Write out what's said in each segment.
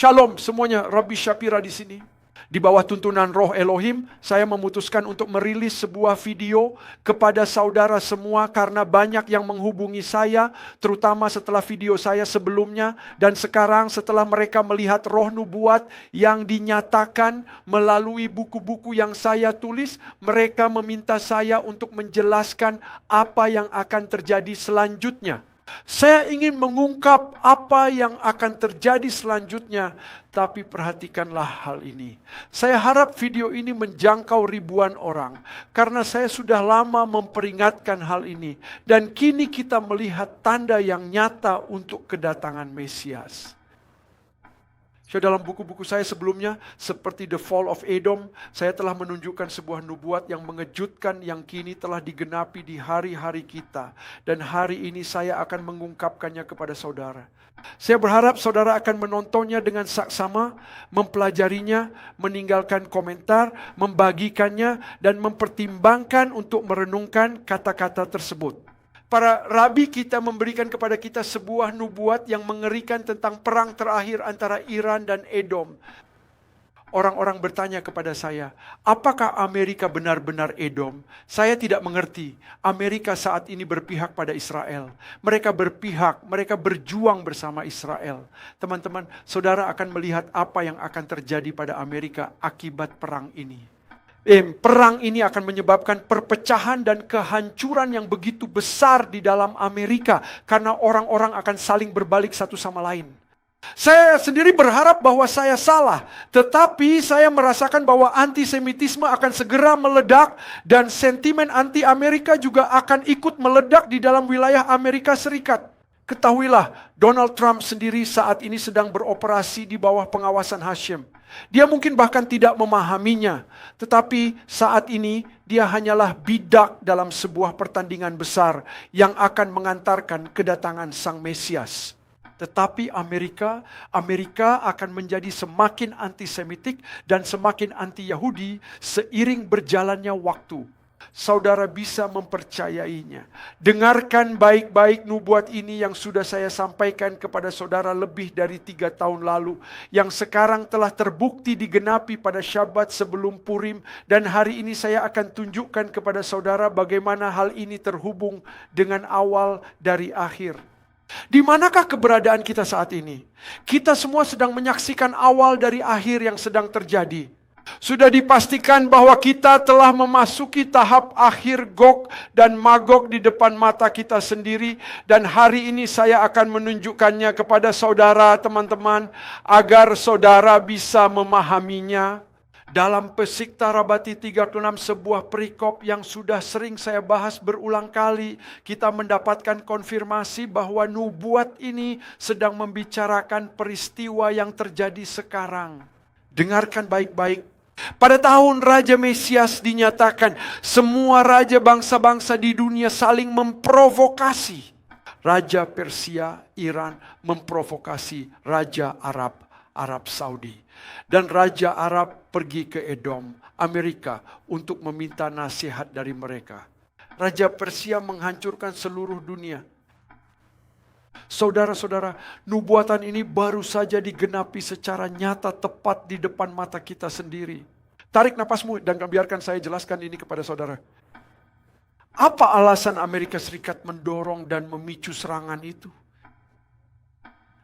Shalom semuanya, Rabbi Shapira di sini. Di bawah tuntunan Roh Elohim, saya memutuskan untuk merilis sebuah video kepada saudara semua karena banyak yang menghubungi saya, terutama setelah video saya sebelumnya, dan sekarang setelah mereka melihat roh nubuat yang dinyatakan melalui buku-buku yang saya tulis, mereka meminta saya untuk menjelaskan apa yang akan terjadi selanjutnya. Saya ingin mengungkap apa yang akan terjadi selanjutnya, tapi perhatikanlah hal ini. Saya harap video ini menjangkau ribuan orang, karena saya sudah lama memperingatkan hal ini. Dan kini kita melihat tanda yang nyata untuk kedatangan Mesias. Dalam buku-buku saya sebelumnya, seperti The Fall of Edom, saya telah menunjukkan sebuah nubuat yang mengejutkan yang kini telah digenapi di hari-hari kita. Dan hari ini saya akan mengungkapkannya kepada saudara. Saya berharap saudara akan menontonnya dengan saksama, mempelajarinya, meninggalkan komentar, membagikannya, dan mempertimbangkan untuk merenungkan kata-kata tersebut. Para rabi kita memberikan kepada kita sebuah nubuat yang mengerikan tentang perang terakhir antara Iran dan Edom. Orang-orang bertanya kepada saya, apakah Amerika benar-benar Edom? Saya tidak mengerti. Amerika saat ini berpihak pada Israel. Mereka berpihak, mereka berjuang bersama Israel. Teman-teman, saudara akan melihat apa yang akan terjadi pada Amerika akibat perang ini. Perang ini akan menyebabkan perpecahan dan kehancuran yang begitu besar di dalam Amerika. Karena orang-orang akan saling berbalik satu sama lain. Saya sendiri berharap bahwa saya salah. Tetapi saya merasakan bahwa antisemitisme akan segera meledak. Dan sentimen anti-Amerika juga akan ikut meledak di dalam wilayah Amerika Serikat. Ketahuilah, Donald Trump sendiri saat ini sedang beroperasi di bawah pengawasan Hashim. Dia mungkin bahkan tidak memahaminya. Tetapi saat ini dia hanyalah bidak dalam sebuah pertandingan besar yang akan mengantarkan kedatangan Sang Mesias. Tetapi Amerika akan menjadi semakin antisemitik dan semakin anti-Yahudi seiring berjalannya waktu. Saudara bisa mempercayainya. Dengarkan baik-baik nubuat ini yang sudah saya sampaikan kepada saudara lebih dari 3 tahun lalu. Yang sekarang telah terbukti digenapi pada Syabat sebelum Purim. Dan hari ini saya akan tunjukkan kepada saudara bagaimana hal ini terhubung dengan awal dari akhir. Di manakah keberadaan kita saat ini? Kita semua sedang menyaksikan awal dari akhir yang sedang terjadi. Sudah dipastikan bahwa kita telah memasuki tahap akhir Gog dan Magog di depan mata kita sendiri. Dan hari ini saya akan menunjukkannya kepada saudara teman-teman agar saudara bisa memahaminya. Dalam Pesikta Rabati 36 sebuah perikop yang sudah sering saya bahas berulang kali. Kita mendapatkan konfirmasi bahwa nubuat ini sedang membicarakan peristiwa yang terjadi sekarang. Dengarkan baik-baik. Pada tahun Raja Mesias dinyatakan, semua raja bangsa-bangsa di dunia saling memprovokasi. Raja Persia, Iran memprovokasi Raja Arab Saudi. Dan Raja Arab pergi ke Edom, Amerika, untuk meminta nasihat dari mereka. Raja Persia menghancurkan seluruh dunia. Saudara-saudara, nubuatan ini baru saja digenapi secara nyata tepat di depan mata kita sendiri. Tarik napasmu dan biarkan saya jelaskan ini kepada saudara. Apa alasan Amerika Serikat mendorong dan memicu serangan itu?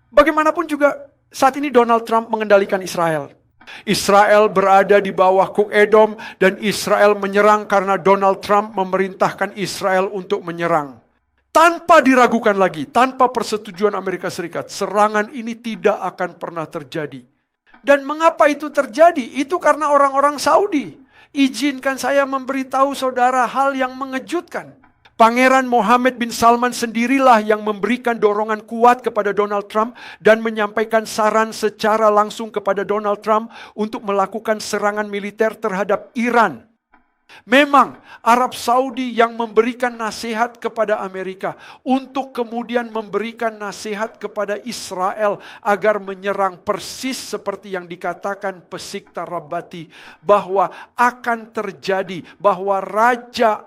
Bagaimanapun juga saat ini Donald Trump mengendalikan Israel. Israel berada di bawah Kuk Edom dan Israel menyerang karena Donald Trump memerintahkan Israel untuk menyerang. Tanpa diragukan lagi, tanpa persetujuan Amerika Serikat, serangan ini tidak akan pernah terjadi. Dan mengapa itu terjadi? Itu karena orang-orang Saudi. Izinkan saya memberitahu saudara hal yang mengejutkan. Pangeran Mohammed bin Salman sendirilah yang memberikan dorongan kuat kepada Donald Trump dan menyampaikan saran secara langsung kepada Donald Trump untuk melakukan serangan militer terhadap Iran. Memang Arab Saudi yang memberikan nasihat kepada Amerika untuk kemudian memberikan nasihat kepada Israel agar menyerang persis seperti yang dikatakan Pesikta Rabati bahwa akan terjadi bahwa Raja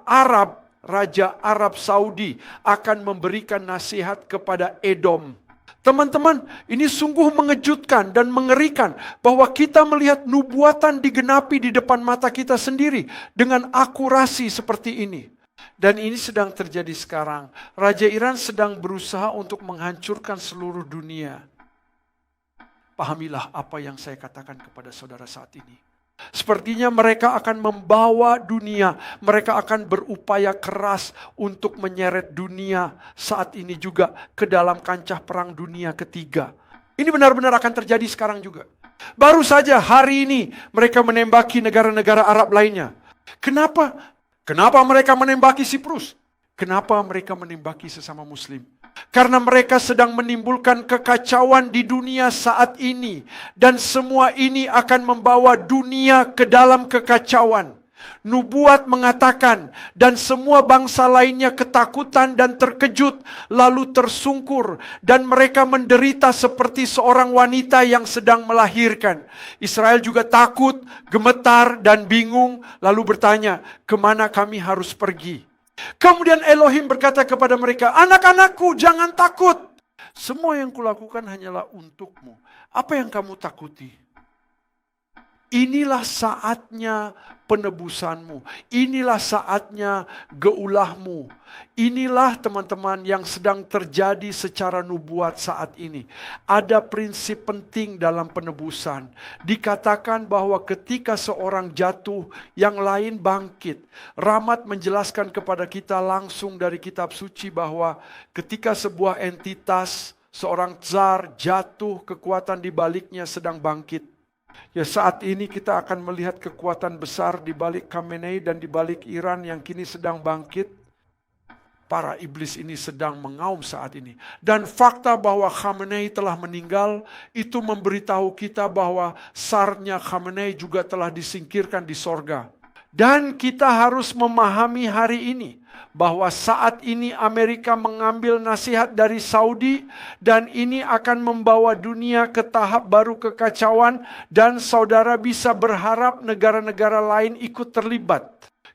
Arab Saudi akan memberikan nasihat kepada Edom. Teman-teman, ini sungguh mengejutkan dan mengerikan bahwa kita melihat nubuatan digenapi di depan mata kita sendiri dengan akurasi seperti ini. Dan ini sedang terjadi sekarang. Raja Iran sedang berusaha untuk menghancurkan seluruh dunia. Pahamilah apa yang saya katakan kepada saudara saat ini. Sepertinya mereka akan membawa dunia, mereka akan berupaya keras untuk menyeret dunia saat ini juga ke dalam kancah perang dunia ketiga. Ini benar-benar akan terjadi sekarang juga. Baru saja hari ini mereka menembaki negara-negara Arab lainnya. Kenapa? Kenapa mereka menembaki Siprus? Kenapa mereka menembaki sesama Muslim? Karena mereka sedang menimbulkan kekacauan di dunia saat ini. Dan semua ini akan membawa dunia ke dalam kekacauan. Nubuat mengatakan, dan semua bangsa lainnya ketakutan dan terkejut, lalu tersungkur. Dan mereka menderita seperti seorang wanita yang sedang melahirkan. Israel juga takut, gemetar, dan bingung, lalu bertanya, kemana kami harus pergi? Kemudian Elohim berkata kepada mereka, anak-anakku jangan takut. Semua yang kulakukan hanyalah untukmu. Apa yang kamu takuti? Inilah saatnya penebusanmu. Inilah saatnya geulahmu. Inilah teman-teman yang sedang terjadi secara nubuat saat ini. Ada prinsip penting dalam penebusan. Dikatakan bahwa ketika seorang jatuh, yang lain bangkit. Ramat menjelaskan kepada kita langsung dari kitab suci bahwa ketika sebuah entitas, seorang tsar jatuh, kekuatan di baliknya sedang bangkit. Ya, saat ini kita akan melihat kekuatan besar di balik Khamenei dan di balik Iran yang kini sedang bangkit. Para iblis ini sedang mengaum saat ini. Dan fakta bahwa Khamenei telah meninggal, itu memberitahu kita bahwa sarnya Khamenei juga telah disingkirkan di sorga. Dan kita harus memahami hari ini bahwa saat ini Amerika mengambil nasihat dari Saudi dan ini akan membawa dunia ke tahap baru kekacauan dan saudara bisa berharap negara-negara lain ikut terlibat.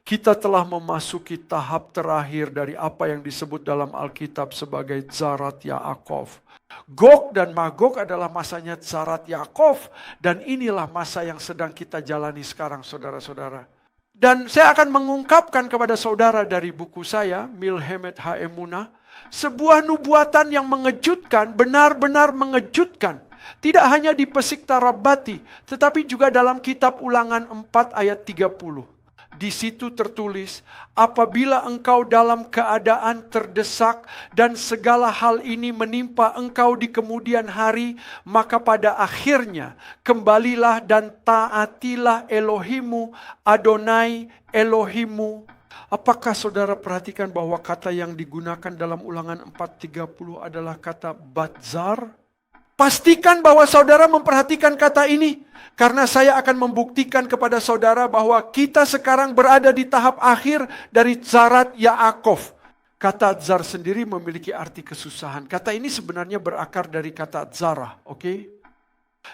Kita telah memasuki tahap terakhir dari apa yang disebut dalam Alkitab sebagai Zarat Yaakov. Gog dan Magog adalah masanya Zarat Yaakov dan inilah masa yang sedang kita jalani sekarang saudara-saudara. Dan saya akan mengungkapkan kepada saudara dari buku saya, Milhemet Ha'emunah, sebuah nubuatan yang mengejutkan, benar-benar mengejutkan. Tidak hanya di Pesikta Rabbati, tetapi juga dalam kitab Ulangan 4 ayat 30. Di situ tertulis, apabila engkau dalam keadaan terdesak dan segala hal ini menimpa engkau di kemudian hari, maka pada akhirnya kembalilah dan taatilah Elohimu, Adonai Elohimu. Apakah saudara perhatikan bahwa kata yang digunakan dalam Ulangan 4:30 adalah kata Batzar? Pastikan bahwa saudara memperhatikan kata ini. Karena saya akan membuktikan kepada saudara bahwa kita sekarang berada di tahap akhir dari Zarat Yaakov. Kata Zar sendiri memiliki arti kesusahan. Kata ini sebenarnya berakar dari kata Zarah, oke?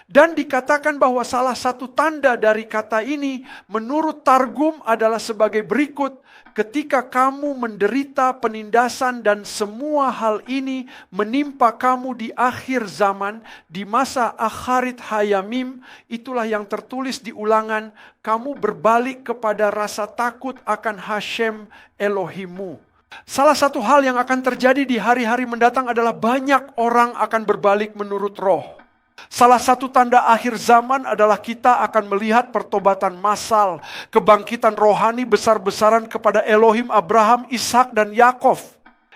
Dan dikatakan bahwa salah satu tanda dari kata ini menurut Targum adalah sebagai berikut. Ketika kamu menderita penindasan dan semua hal ini menimpa kamu di akhir zaman, di masa akharit hayamim, itulah yang tertulis di Ulangan, kamu berbalik kepada rasa takut akan Hashem Elohimu. Salah satu hal yang akan terjadi di hari-hari mendatang adalah banyak orang akan berbalik menurut roh. Salah satu tanda akhir zaman adalah kita akan melihat pertobatan massal, kebangkitan rohani besar-besaran kepada Elohim Abraham, Ishak dan Yakov.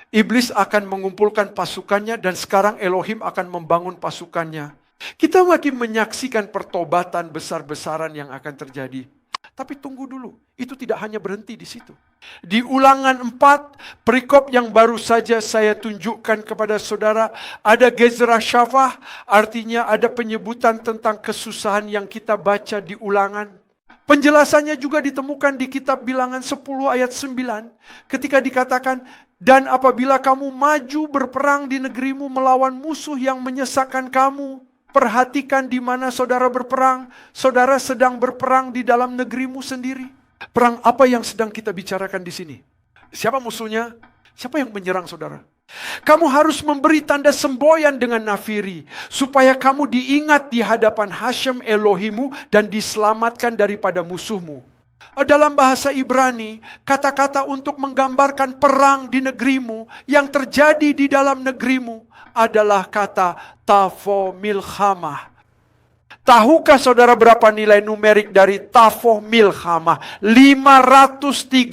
Iblis akan mengumpulkan pasukannya dan sekarang Elohim akan membangun pasukannya. Kita makin menyaksikan pertobatan besar-besaran yang akan terjadi. Tapi tunggu dulu, itu tidak hanya berhenti di situ. Di Ulangan 4, perikop yang baru saja saya tunjukkan kepada saudara, ada Gezerah Syafah, artinya ada penyebutan tentang kesusahan yang kita baca di Ulangan. Penjelasannya juga ditemukan di kitab Bilangan 10 ayat 9, ketika dikatakan, dan apabila kamu maju berperang di negerimu melawan musuh yang menyesakkan kamu, perhatikan di mana saudara berperang. Saudara sedang berperang di dalam negerimu sendiri. Perang apa yang sedang kita bicarakan di sini? Siapa musuhnya? Siapa yang menyerang saudara? Kamu harus memberi tanda semboyan dengan nafiri, supaya kamu diingat di hadapan Hashem Elohimu dan diselamatkan daripada musuhmu. Dalam bahasa Ibrani, kata-kata untuk menggambarkan perang di negerimu, yang terjadi di dalam negerimu, adalah kata tafo milchamah. Tahukah saudara berapa nilai numerik dari Tafo Milchamah? 532.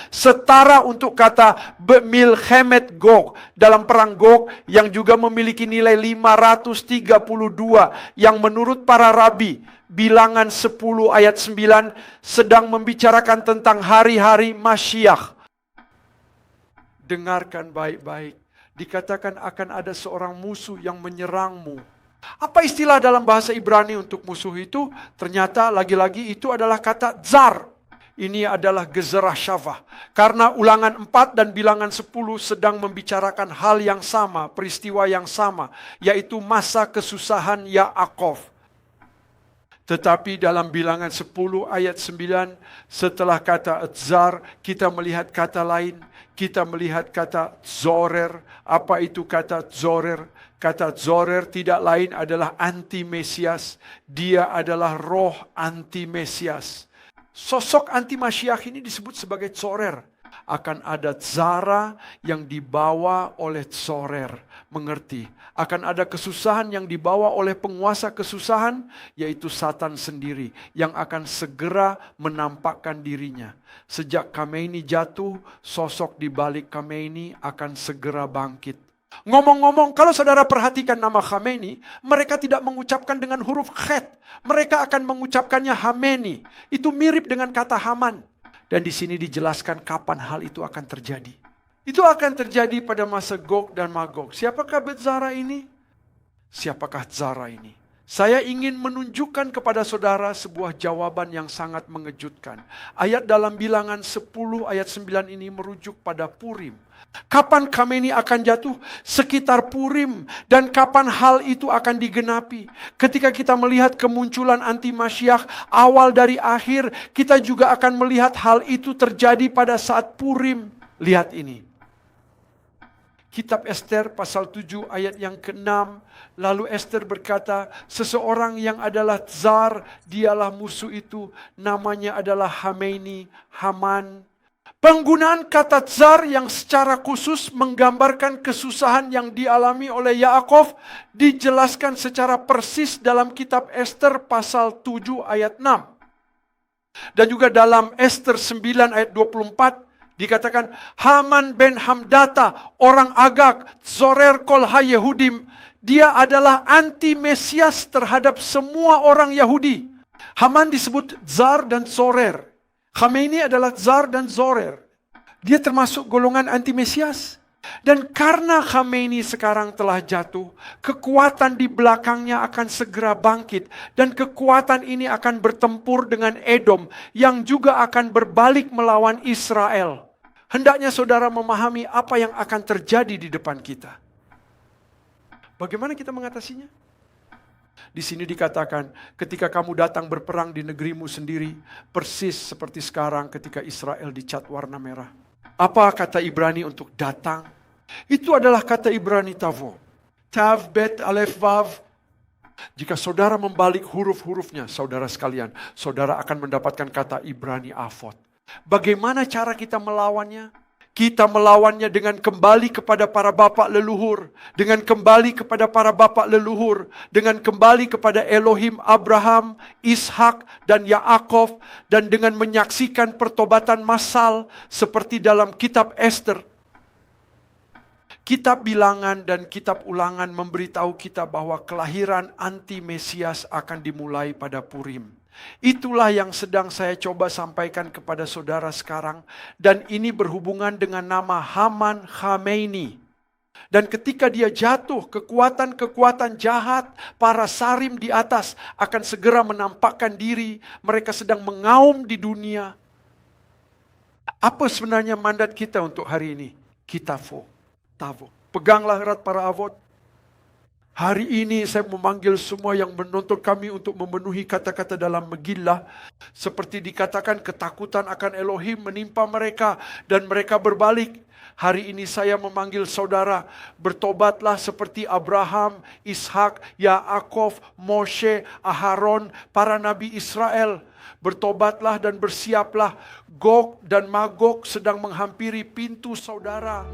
Setara untuk kata Milchemet Gog. Dalam perang Gog yang juga memiliki nilai 532. Yang menurut para rabi, bilangan 10 ayat 9 sedang membicarakan tentang hari-hari Masyiach. Dengarkan baik-baik. Dikatakan akan ada seorang musuh yang menyerangmu. Apa istilah dalam bahasa Ibrani untuk musuh itu? Ternyata lagi-lagi itu adalah kata zar. Ini adalah gezerah syavah. Karena ulangan 4 dan bilangan 10 sedang membicarakan hal yang sama, peristiwa yang sama, yaitu masa kesusahan Yaakov. Tetapi dalam bilangan 10 ayat 9, setelah kata zar, kita melihat kata lain. Kita melihat kata zorer. Apa itu kata zorer? Kata zorer tidak lain adalah anti-Mesias. Dia adalah roh anti-Mesias. Sosok anti-Masyiach ini disebut sebagai zorer. Akan ada zara yang dibawa oleh zorer. Mengerti? Akan ada kesusahan yang dibawa oleh penguasa kesusahan, yaitu Satan sendiri, yang akan segera menampakkan dirinya. Sejak Khomeini jatuh, sosok di balik Khomeini akan segera bangkit. Ngomong-ngomong, kalau saudara perhatikan nama Khomeini, mereka tidak mengucapkan dengan huruf khet. Mereka akan mengucapkannya Hameni. Itu mirip dengan kata Haman. Dan di sini dijelaskan kapan hal itu akan terjadi. Itu akan terjadi pada masa Gog dan Magog. Siapakah Betzara ini? Siapakah Zara ini? Saya ingin menunjukkan kepada saudara sebuah jawaban yang sangat mengejutkan. Ayat dalam bilangan 10 ayat 9 ini merujuk pada Purim. Kapan Khomeini akan jatuh? Sekitar Purim. Dan kapan hal itu akan digenapi? Ketika kita melihat kemunculan anti-Masyiach awal dari akhir, kita juga akan melihat hal itu terjadi pada saat Purim. Lihat ini. Kitab Ester pasal 7 ayat yang ke-6. Lalu Ester berkata, seseorang yang adalah Tsar, dialah musuh itu. Namanya adalah Khomeini, Haman. Penggunaan kata Tsar yang secara khusus menggambarkan kesusahan yang dialami oleh Yaakov dijelaskan secara persis dalam kitab Ester pasal 7 ayat 6. Dan juga dalam Ester 9 ayat 24 dikatakan Haman ben Hamdata, orang Agag, Zorer kol ha-Yehudim, dia adalah anti-Mesias terhadap semua orang Yahudi. Haman disebut Tsar dan Zorer. Khomeini adalah Tsar dan Zorer. Dia termasuk golongan anti-Mesias. Dan karena Khomeini sekarang telah jatuh, kekuatan di belakangnya akan segera bangkit. Dan kekuatan ini akan bertempur dengan Edom yang juga akan berbalik melawan Israel. Hendaknya saudara memahami apa yang akan terjadi di depan kita. Bagaimana kita mengatasinya? Di sini dikatakan, ketika kamu datang berperang di negerimu sendiri, persis seperti sekarang ketika Israel dicat warna merah. Apa kata Ibrani untuk datang? Itu adalah kata Ibrani tavo. Tav, bet, alef, vav. Jika saudara membalik huruf-hurufnya, saudara sekalian, saudara akan mendapatkan kata Ibrani avot. Bagaimana cara kita melawannya? Kita melawannya dengan kembali kepada para bapak leluhur. Dengan kembali kepada para bapak leluhur. Dengan kembali kepada Elohim Abraham, Ishak, dan Yaakov. Dan dengan menyaksikan pertobatan massal seperti dalam kitab Ester. Kitab Bilangan dan kitab Ulangan memberitahu kita bahwa kelahiran anti-Mesias akan dimulai pada Purim. Itulah yang sedang saya coba sampaikan kepada saudara sekarang. Dan ini berhubungan dengan nama Haman Khomeini. Dan ketika dia jatuh, kekuatan-kekuatan jahat, para sarim di atas akan segera menampakkan diri. Mereka sedang mengaum di dunia. Apa sebenarnya mandat kita untuk hari ini? Kitafo, tavo. Peganglah erat para avot. Hari ini saya memanggil semua yang menuntut kami untuk memenuhi kata-kata dalam Megillah. Seperti dikatakan ketakutan akan Elohim menimpa mereka dan mereka berbalik. Hari ini saya memanggil saudara, bertobatlah seperti Abraham, Ishak, Yaakov, Moshe, Aharon, para nabi Israel. Bertobatlah dan bersiaplah, Gog dan Magog sedang menghampiri pintu saudara.